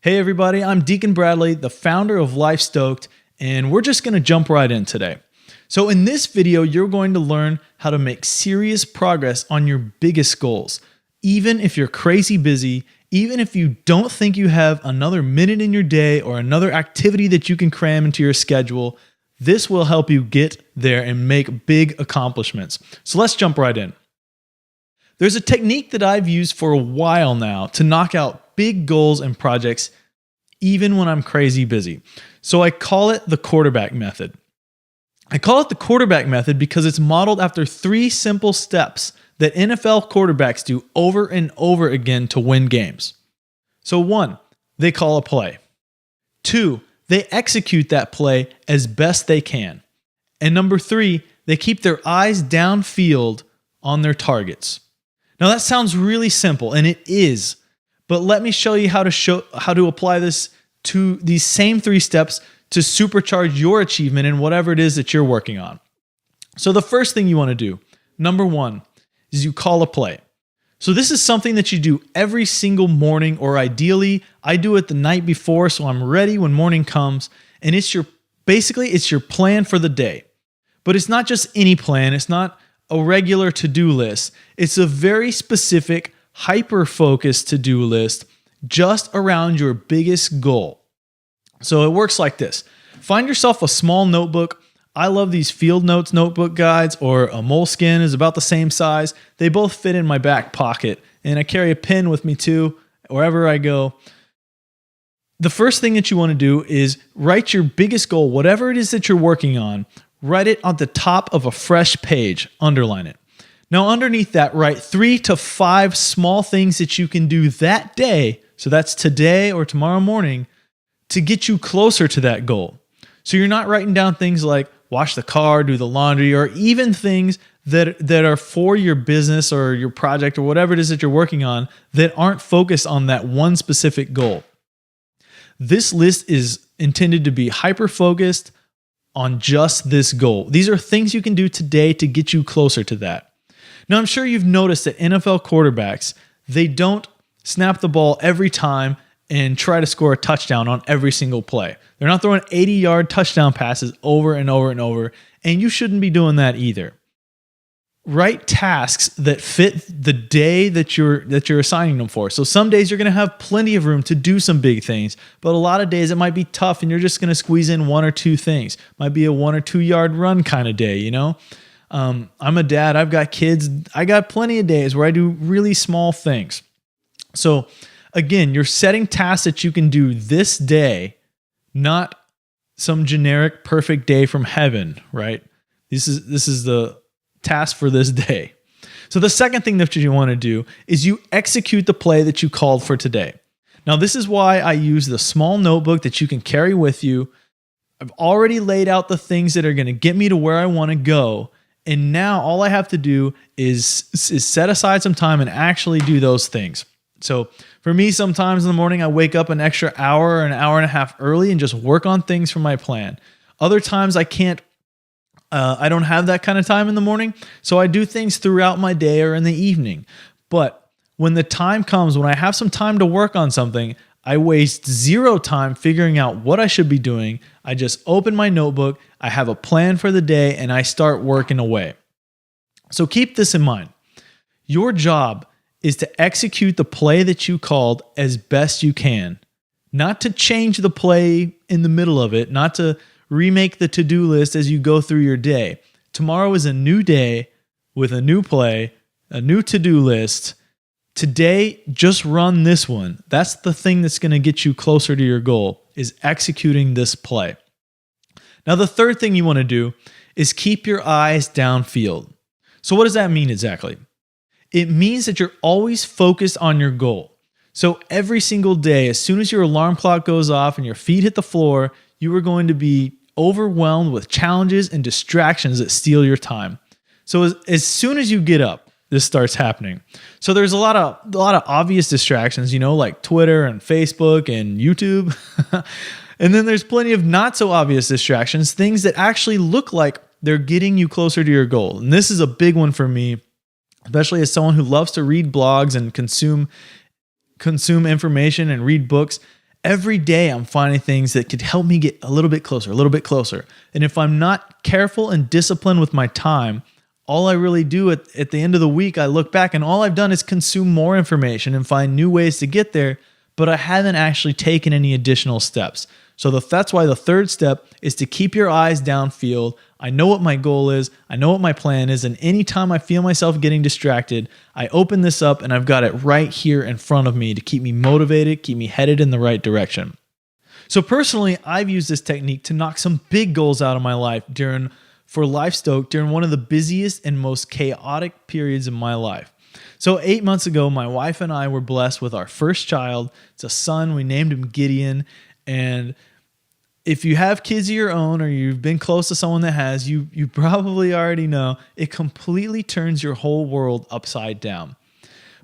Hey everybody, I'm Deacon Bradley, the founder of LifeStoked, and we're just going to jump right in today. So in this video, you're going to learn how to make serious progress on your biggest goals. Even if you're crazy busy, even if you don't think you have another minute in your day or another activity that you can cram into your schedule, this will help you get there and make big accomplishments. So let's jump right in. There's a technique that I've used for a while now to knock out big goals and projects even when I'm crazy busy. So I call it the quarterback method. I call it the quarterback method because it's modeled after 3 simple steps that NFL quarterbacks do over and over again to win games. So 1, they call a play. 2, they execute that play as best they can. And number 3, they keep their eyes downfield on their targets. Now that sounds really simple, and it is, but let me show you how to apply this to these same 3 steps to supercharge your achievement in whatever it is that you're working on. So the first thing you want to do, number 1, is you call a play. So this is something that you do every single morning, or ideally, I do it the night before so I'm ready when morning comes, and it's your plan for the day. But it's not just any plan, it's not a regular to-do list. It's a very specific, hyper-focused to-do list just around your biggest goal. So it works like this. Find yourself a small notebook. I love these Field Notes notebook guides, or a Moleskine is about the same size. They both fit in my back pocket, and I carry a pen with me too, wherever I go. The first thing that you want to do is write your biggest goal, whatever it is that you're working on, write it on the top of a fresh page, underline it. Now underneath that, write 3 to 5 small things that you can do that day, so that's today or tomorrow morning, to get you closer to that goal. So you're not writing down things like wash the car, do the laundry, or even things that are for your business or your project or whatever it is that you're working on that aren't focused on that one specific goal. This list is intended to be hyper-focused on just this goal. These are things you can do today to get you closer to that. Now, I'm sure you've noticed that NFL quarterbacks, they don't snap the ball every time and try to score a touchdown on every single play. They're not throwing 80-yard touchdown passes over and over and over, and you shouldn't be doing that either. Write tasks that fit the day that you're assigning them for. So some days you're going to have plenty of room to do some big things, but a lot of days it might be tough and you're just going to squeeze in 1 or 2 things. Might be a 1 or 2 yard run kind of day, you know? I'm a dad, I've got kids, I got plenty of days where I do really small things. So again, you're setting tasks that you can do this day, not some generic perfect day from heaven, right? This is the task for this day. So the second thing that you want to do is you execute the play that you called for today. Now, this is why I use the small notebook that you can carry with you. I've already laid out the things that are going to get me to where I want to go. And now all I have to do is set aside some time and actually do those things. So for me, sometimes in the morning, I wake up an extra hour or an hour and a half early and just work on things for my plan. Other times I can't, I don't have that kind of time in the morning. So I do things throughout my day or in the evening. But when the time comes, when I have some time to work on something, I waste 0 time figuring out what I should be doing. I just open my notebook, I have a plan for the day, and I start working away. So keep this in mind. Your job is to execute the play that you called as best you can, not to change the play in the middle of it, not to remake the to-do list as you go through your day. Tomorrow is a new day with a new play, a new to-do list. Today, just run this one. That's the thing that's going to get you closer to your goal, is executing this play. Now, the third thing you want to do is keep your eyes downfield. So what does that mean exactly? It means that you're always focused on your goal. So every single day, as soon as your alarm clock goes off and your feet hit the floor, you are going to be overwhelmed with challenges and distractions that steal your time. So as soon as you get up, this starts happening. So there's a lot of obvious distractions, you know, like Twitter and Facebook and YouTube. And then there's plenty of not so obvious distractions, things that actually look like they're getting you closer to your goal. And this is a big one for me, especially as someone who loves to read blogs and consume information and read books. every day I'm finding things that could help me get a little bit closer, a little bit closer. And if I'm not careful and disciplined with my time, all I really do at the end of the week, I look back and all I've done is consume more information and find new ways to get there, but I haven't actually taken any additional steps. So that's why the third step is to keep your eyes downfield. I know what my goal is. I know what my plan is. And anytime I feel myself getting distracted, I open this up and I've got it right here in front of me to keep me motivated, keep me headed in the right direction. So personally, I've used this technique to knock some big goals out of my life for LifeStoked during one of the busiest and most chaotic periods in my life. So 8 months ago, my wife and I were blessed with our first child. It's a son. We named him Gideon. And if you have kids of your own or you've been close to someone that has, you probably already know it completely turns your whole world upside down.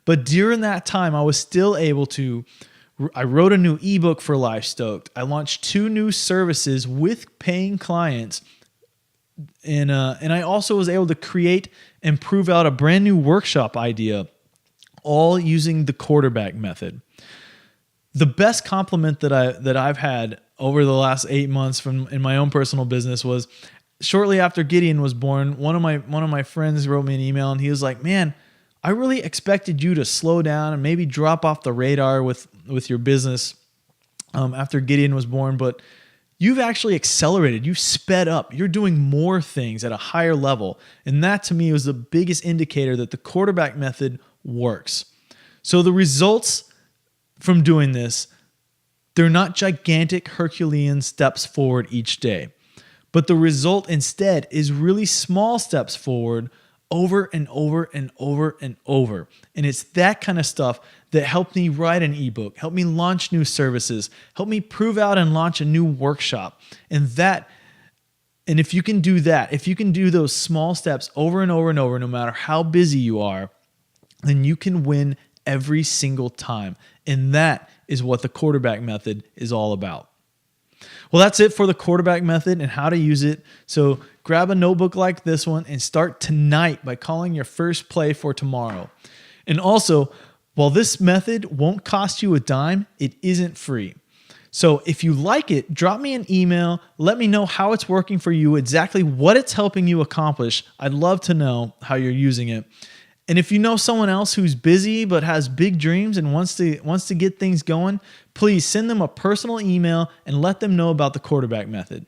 But during that time, I was still able to, I wrote a new ebook for LifeStoked. I launched 2 new services with paying clients. And I also was able to create and prove out a brand new workshop idea, all using the quarterback method. The best compliment that I've had over the last 8 months in my own personal business was shortly after Gideon was born. One of my friends wrote me an email and he was like, "Man, I really expected you to slow down and maybe drop off the radar with your business after Gideon was born, but you've actually accelerated. You've sped up. You're doing more things at a higher level." And that to me was the biggest indicator that the quarterback method works. So the results from doing this, they're not gigantic Herculean steps forward each day, but the result instead is really small steps forward over and over and over and over. And it's that kind of stuff that helped me write an ebook, helped me launch new services, helped me prove out and launch a new workshop. And if you can do that, if you can do those small steps over and over and over, no matter how busy you are, then you can win every single time. And that is what the quarterback method is all about. Well, that's it for the quarterback method and how to use it. So grab a notebook like this one and start tonight by calling your first play for tomorrow. And also, while this method won't cost you a dime, it isn't free. So if you like it, drop me an email. Let me know how it's working for you, exactly what it's helping you accomplish. I'd love to know how you're using it. And if you know someone else who's busy but has big dreams and wants to get things going, please send them a personal email and let them know about the quarterback method.